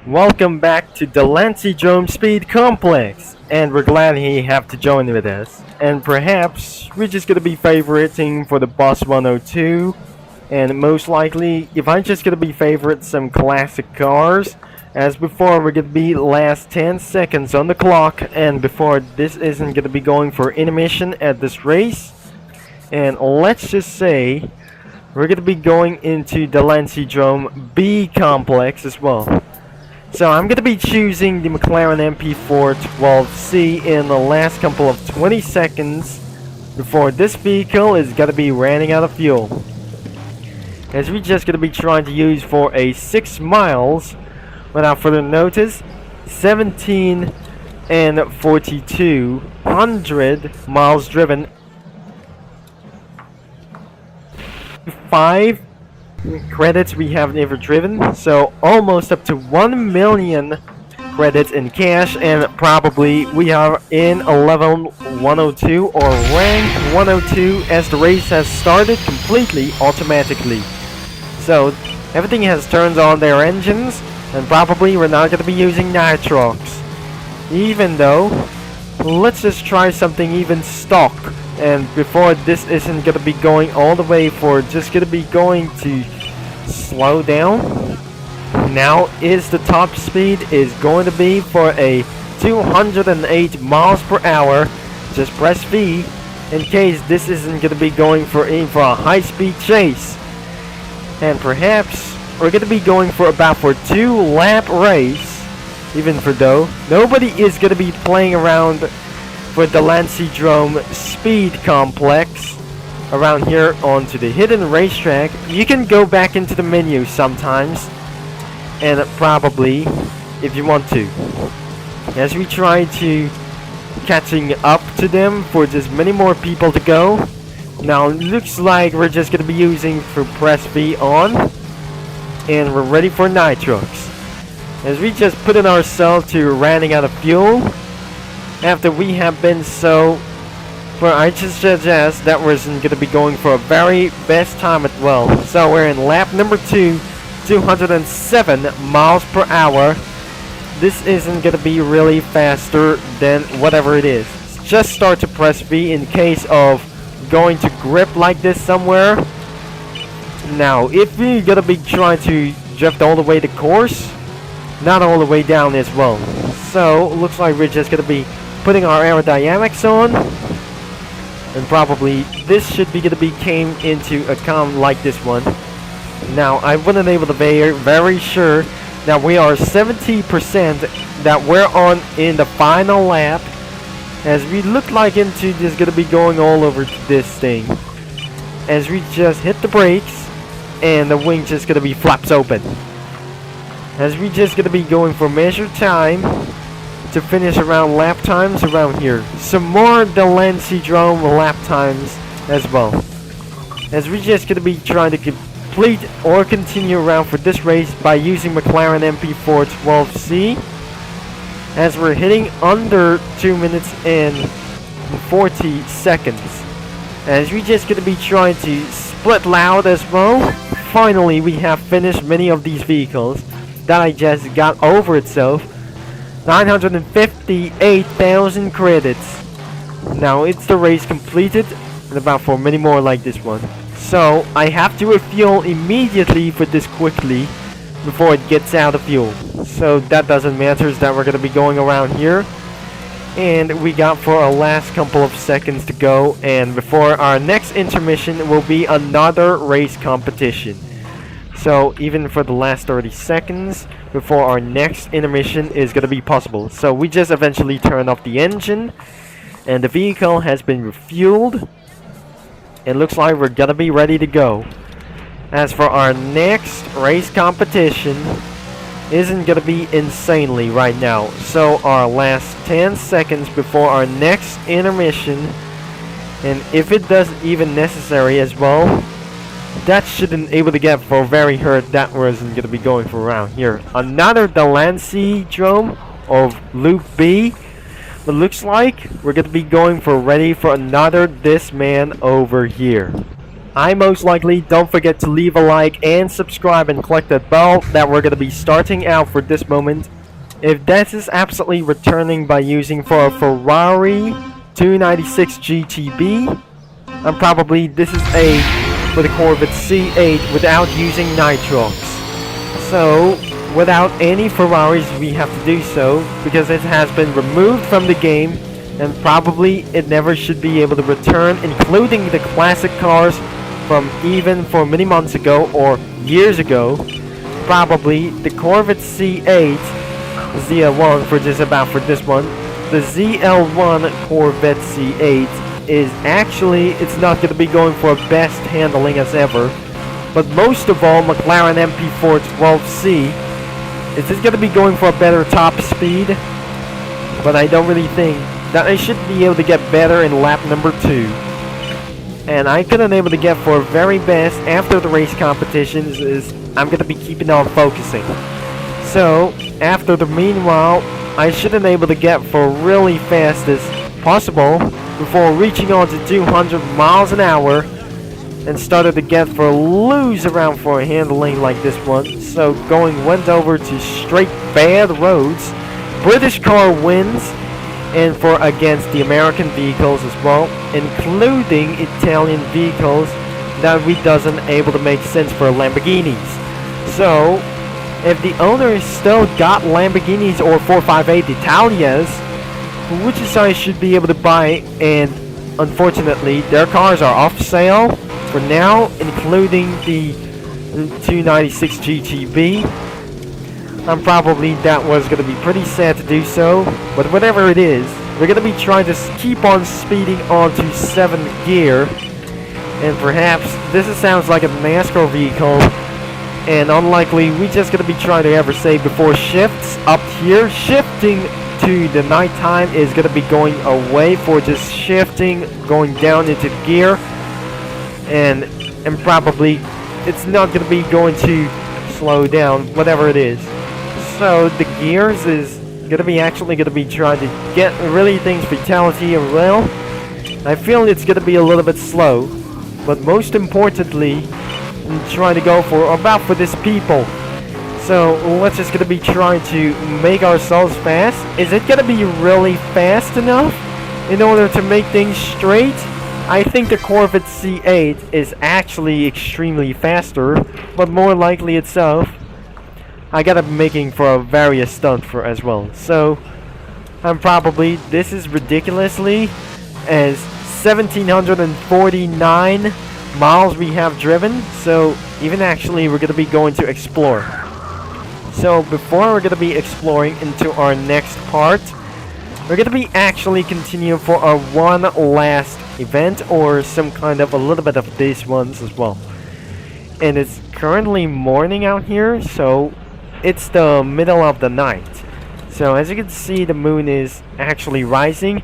Welcome back to Delancydrome Speed Complex, and we're glad he have to join with us. And perhaps we're just gonna be favoriting for the Boss 102, and most likely, if I'm just gonna be favorite some classic cars. As before, we're gonna be last 10 seconds on the clock, and before this isn't gonna be going for intermission at this race. And let's just say we're gonna be going into Delancydrome B complex as well. So I'm going to be choosing the McLaren MP412C in the last couple of 20 seconds before this vehicle is going to be running out of fuel. As we're just going to be trying to use for a 6 miles, without further notice, 17 and 4200 miles driven. 5 credits we have never driven, so almost up to 1 million credits in cash, and probably we are in a level 102 or rank 102 as the race has started completely automatically. So everything has turned on their engines, and probably we're not going to be using nitrox. Even though, let's just try something even stock. And before this isn't going to be going all the way for just going to be going to slow down. Now is the top speed is going to be for a 208 miles per hour. Just press V in case this isn't going to be going for a high speed chase. And perhaps we're going to be going for about for 2-lap race. Even for though nobody is going to be playing around for the Delancydrome Speed Complex around here onto the hidden racetrack. You can go back into the menu sometimes, and probably if you want to, as we try to catching up to them for just many more people to go. Now looks like we're just gonna be using for press V on, and we're ready for nitrox as we just put in ourselves to running out of fuel. After we have been so, well, I just suggest that we're going to be going for a very best time as well. So we're in lap number 2, 207 miles per hour. This isn't going to be really faster than whatever it is. Just start to press V in case of going to grip like this somewhere. Now, if we're going to be trying to drift all the way to course, not all the way down as well. So looks like we're just going to be putting our aerodynamics on, and probably this should be going to be came into account like this one. Now I wasn't able to be very sure that we are 70% that we're on in the final lap, as we look like into just going to be going all over to this thing as we just hit the brakes and the wing just going to be flaps open, as we just going to be going for measured time to finish around lap times around here. Some more Delancydrome lap times as well, as we're just going to be trying to complete or continue around for this race by using McLaren MP412C, as we're hitting under 2 minutes and 40 seconds, as we just going to be trying to split loud as well. Finally we have finished many of these vehicles that I just got over itself. 958,000 credits. Now it's the race completed, and about for many more like this one. So I have to refuel immediately for this quickly before it gets out of fuel. So that doesn't matter, that we're going to be going around here, and we got for our last couple of seconds to go, and before our next intermission will be another race competition. So even for the last 30 seconds before our next intermission is going to be possible. So we just eventually turn off the engine, and the vehicle has been refueled. It looks like we're going to be ready to go. As for our next race competition isn't going to be insanely right now. So our last 10 seconds before our next intermission, and if it does even necessary as well, that shouldn't able to get for very hurt. That wasn't going to be going for around here. Another Delancydrome of Loop B. But looks like we're going to be going for ready for another this man over here. I most likely, don't forget to leave a like and subscribe and click that bell that we're going to be starting out for this moment. If that is absolutely returning by using for a Ferrari 296 GTB, and probably this is a for the Corvette C8 without using nitrox. So without any Ferraris we have to do so because it has been removed from the game, and probably it never should be able to return, including the classic cars from even for many months ago or years ago. Probably the Corvette C8 ZL1 for just about for this one. The ZL1 Corvette C8 is actually, it's not going to be going for best handling as ever, but most of all McLaren MP4 12C is just going to be going for a better top speed, but I don't really think that I should be able to get better in lap number 2. And I couldn't able to get for very best after the race competitions is I'm going to be keeping on focusing. So after the meanwhile, I should have been able to get for really fast as possible before reaching on to 200 miles an hour and started to get for lose around for handling like this one. So went over to straight bad roads. British car wins, and for against the American vehicles as well, including Italian vehicles that we doesn't able to make sense for Lamborghinis. So if the owners still got Lamborghinis or 458 Italias, which is I should be able to buy, and unfortunately their cars are off sale for now, including the 296 GTB. And probably that was going to be pretty sad to do so, but whatever it is, we're going to be trying to keep on speeding on to 7th gear, and perhaps this sounds like a NASCAR vehicle, and unlikely we just going to be trying to ever say before shifts up here. Shifting to the nighttime is going to be going away for just shifting, going down into gear, and probably it's not going to be going to slow down, whatever it is. So the gears is gonna be actually gonna be trying to get really things fatality and well. I feel it's gonna be a little bit slow, but most importantly, I'm trying to go for about for this people. So let's just gonna be trying to make ourselves fast. Is it gonna be really fast enough in order to make things straight? I think the Corvette C8 is actually extremely faster, but more likely itself, I gotta be making for a various stunt for as well. So I'm probably, this is ridiculously as 1749 miles we have driven. So even actually we're gonna be going to explore. So before we're gonna be exploring into our next part, we're gonna be actually continuing for our one last event or some kind of a little bit of these ones as well. And it's currently morning out here, so it's the middle of the night. So as you can see, the moon is actually rising,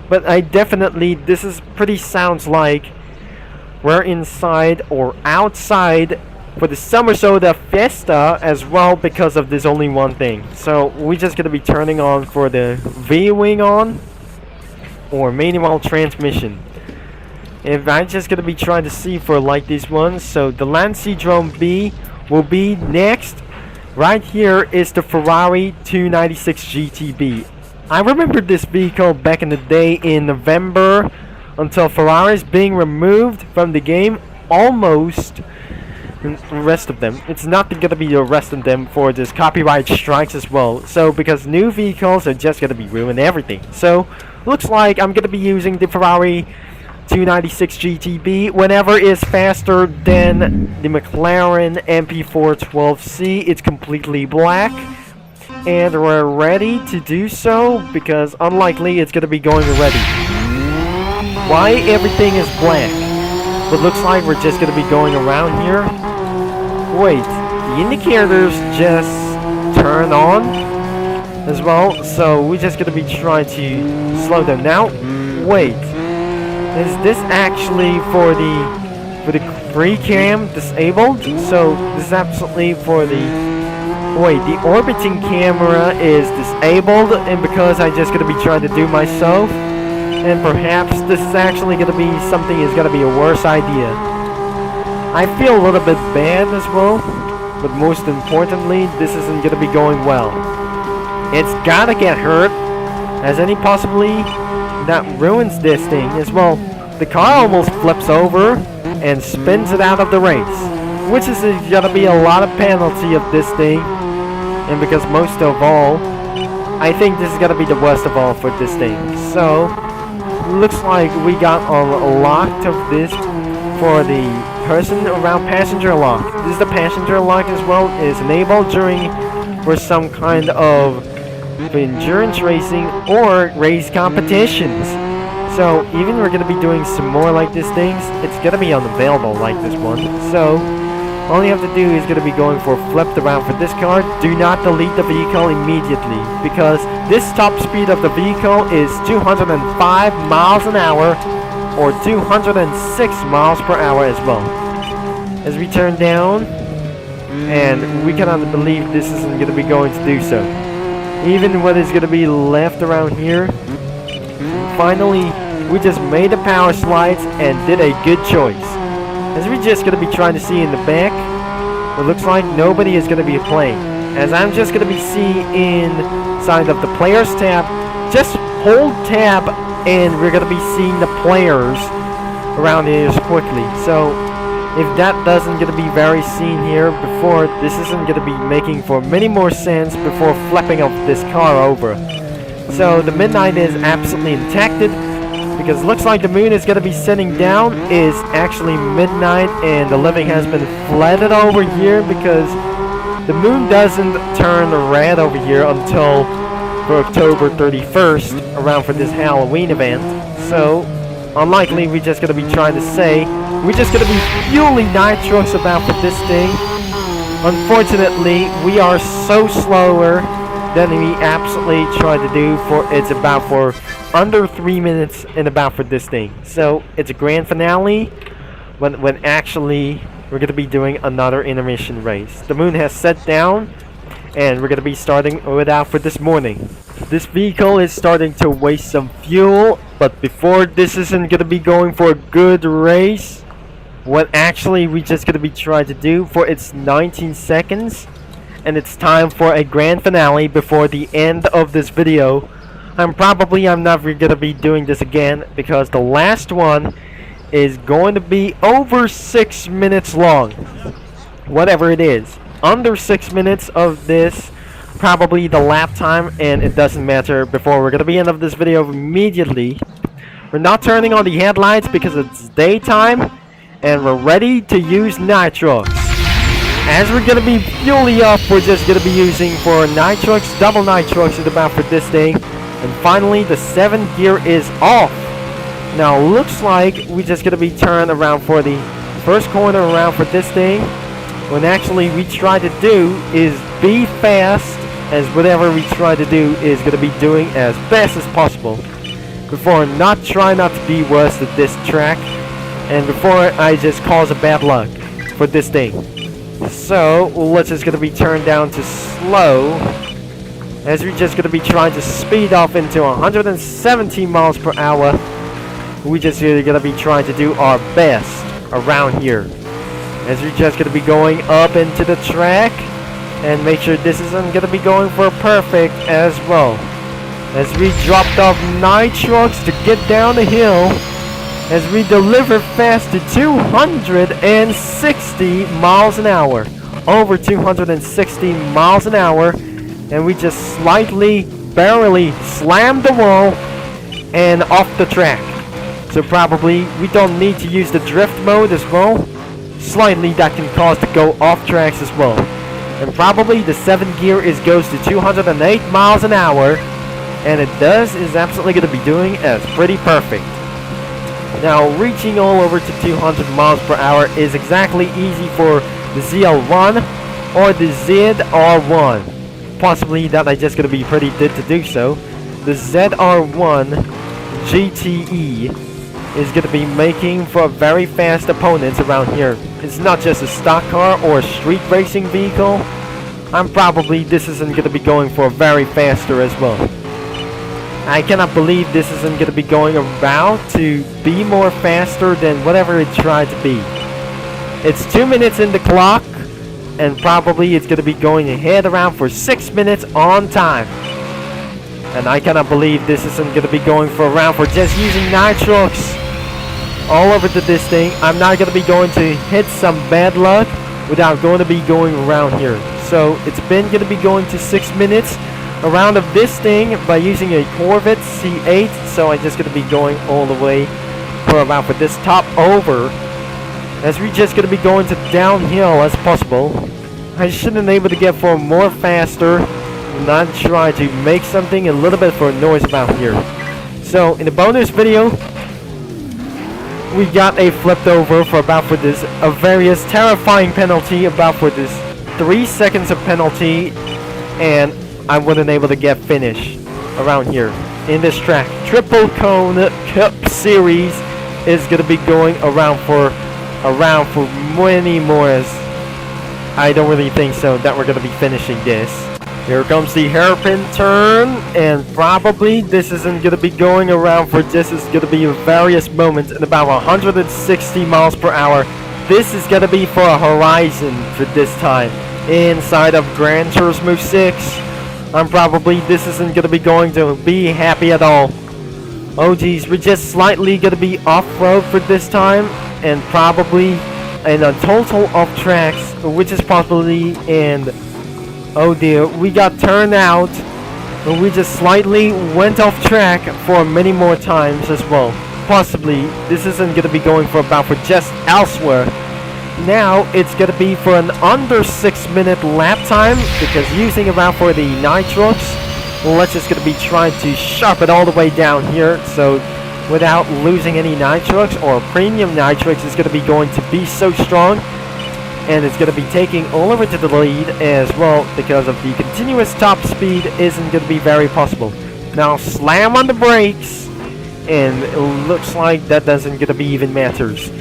but I definitely, this is pretty sounds like we're inside or outside for the Summer Soda Fiesta as well, because of this only one thing. So we're just gonna be turning on for the V-wing on or manual transmission. If I'm just gonna be trying to see for like these ones, so the Delancydrome B will be next. Right here is the Ferrari 296 GTB. I remember this vehicle back in the day in November, until Ferrari's being removed from the game, almost the rest of them. It's not going to be the rest of them for this copyright strikes as well. So because new vehicles are just going to be ruining everything. So looks like I'm going to be using the Ferrari 296 GTB whenever it's faster than the McLaren MP4 12C. It's completely black, and we're ready to do so because unlikely it's gonna be going already. Why everything is black? But looks like we're just gonna be going around here. Wait, the indicators just turn on as well, so we're just gonna be trying to slow them now. Wait. Is this actually for the free cam disabled? So this is absolutely for the the orbiting camera is disabled, and because I just gonna be trying to do myself, and perhaps this is actually gonna be something is gonna be a worse idea. I feel a little bit bad as well, but most importantly, this isn't gonna be going well. It's gotta get hurt, as any possibly that ruins this thing as well. The car almost flips over and spins it out of the race, which is gonna be a lot of penalty of this thing. And because most of all, I think this is gonna be the worst of all for this thing. So, looks like we got a lot of this for the person around passenger lock. This is the passenger lock as well, is enabled during for some kind of endurance racing or race competitions. So even we're gonna be doing some more like these things, it's gonna be unavailable like this one. So all you have to do is gonna be going for flipped around for this car. Do not delete the vehicle immediately, because this top speed of the vehicle is 205 miles an hour or 206 miles per hour as well. As we turn down, and we cannot believe this isn't going to be going to do so. Even what is going to be left around here, finally, we just made the power slides and did a good choice. As we're just going to be trying to see in the back, it looks like nobody is going to be playing. As I'm just going to be seeing inside of the players tab, just hold tab and we're going to be seeing the players around here quickly. So if that doesn't going to be very seen here before, this isn't going to be making for many more sense before flipping of this car over. So the midnight is absolutely intacted, because it looks like the moon is going to be setting down. Is actually midnight and the living has been flooded over here, because the moon doesn't turn red over here until for October 31st, around for this Halloween event. So unlikely we're just going to be trying to say, we're just going to be fueling nitrous about for this thing. Unfortunately, we are so slower than we absolutely tried to do. For it's about for under 3 minutes and about for this thing. So it's a grand finale when actually we're going to be doing another intermission race. The moon has set down and we're going to be starting without for this morning. This vehicle is starting to waste some fuel, but before this isn't going to be going for a good race, what actually we just going to be trying to do for its 19 seconds, and it's time for a grand finale before the end of this video. I'm never going to be doing this again, because the last one is going to be over 6 minutes long. Whatever it is, under 6 minutes of this, probably the lap time, and it doesn't matter. Before we're going to be end of this video immediately. We're not turning on the headlights because it's daytime, and we're ready to use nitrox. As we're going to be fueling up, we're just going to be using for nitrox, double nitrox is about for this thing. And finally, the 7th gear is off. Now, looks like we're just going to be turned around for the first corner around for this thing, when actually we try to do is be fast, as whatever we try to do is going to be doing as fast as possible. Before try not to be worse at this track, and before I just cause a bad luck for this thing. So let's just going to be turned down to slow, as we're just going to be trying to speed off into 117 miles per hour. We just really going to be trying to do our best around here, as we're just going to be going up into the track and make sure this isn't going to be going for perfect as well. As we dropped off nitrox to get down the hill, as we deliver fast to 260 miles an hour, over 260 miles an hour, and we just slightly, barely slammed the wall and off the track. So probably we don't need to use the drift mode as well. Slightly that can cause to go off tracks as well. And probably the 7th gear goes to 208 miles an hour, and it is absolutely going to be doing as pretty perfect. Now reaching all over to 200 miles per hour is exactly easy for the ZL1 or the ZR1. Possibly that I just going to be pretty good to do so. The ZR1 GTE is going to be making for very fast opponents around here. It's not just a stock car or a street racing vehicle. This isn't going to be going for very faster as well. I cannot believe this isn't going to be going around to be more faster than whatever it tried to be. It's 2 minutes in the clock, and probably it's gonna be going ahead around for 6 minutes on time. And I cannot believe this isn't gonna be going for around for just using nitrox all over to this thing. I'm not gonna be going to hit some bad luck without going to be going around here. So it's been gonna be going to 6 minutes around of this thing by using a Corvette C8. So I'm just gonna be going all the way for around for this top over, as we're just gonna be going to downhill as possible. I shouldn't be able to get for more faster, not try to make something a little bit for noise about here. So in the bonus video, we got a flipped over for about for this a various terrifying penalty about for this 3 seconds of penalty, and I wasn't able to get finish around here in this track. Triple Cone Cup Series is gonna be going around for many more. I don't really think so that we're gonna be finishing this. Here comes the hairpin turn, and probably this isn't gonna be going around for this is gonna be various moments in about 160 miles per hour. This is gonna be for a horizon for this time inside of Gran Turismo 6. This isn't gonna be going to be happy at all. Oh geez, we're just slightly gonna be off-road for this time, and probably in a total off tracks, which is possibly in, oh dear, we got turned out, and we just slightly went off track for many more times as well. Possibly this isn't gonna be going for about for just elsewhere. Now it's gonna be for an under 6 minute lap time, because using around for the nitrox, let's just gonna be trying to sharp it all the way down here, so without losing any nitrox, or premium nitrox is gonna be going to be so strong, and it's gonna be taking all over to the lead as well, because of the continuous top speed isn't gonna be very possible. Now slam on the brakes, and it looks like that doesn't gonna be even matters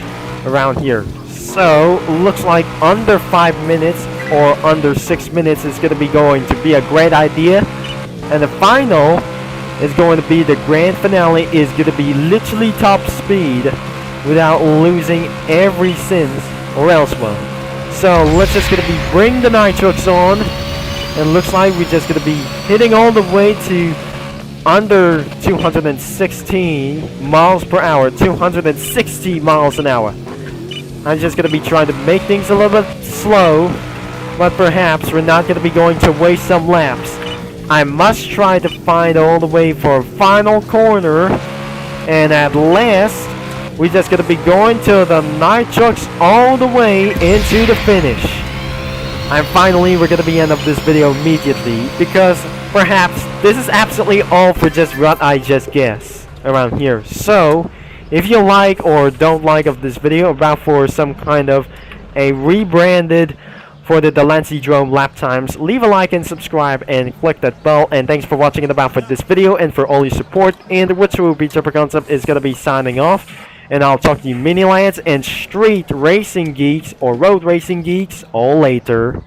around here. So looks like under 5 minutes or under 6 minutes is gonna be going to be a great idea. And the final is going to be the grand finale, is going to be literally top speed without losing every sense or elsewhere. So let's just going to be bring the nitrox on, and looks like we're just going to be hitting all the way to under 216 miles per hour, 260 miles an hour. I'm just going to be trying to make things a little bit slow, but perhaps we're not going to be going to waste some laps. I must try to find all the way for a final corner, and at last we're just going to be going to the nitrox all the way into the finish. And finally we're going to be end of this video immediately, because perhaps this is absolutely all for just what I just guessed around here. So if you like or don't like of this video about for some kind of a rebranded for the Delancydrome lap times, leave a like and subscribe and click that bell. And thanks for watching it about for this video and for all your support. And the Virtual Beat Super Concept is gonna be signing off, and I'll talk to you mini lads and street racing geeks or road racing geeks all later.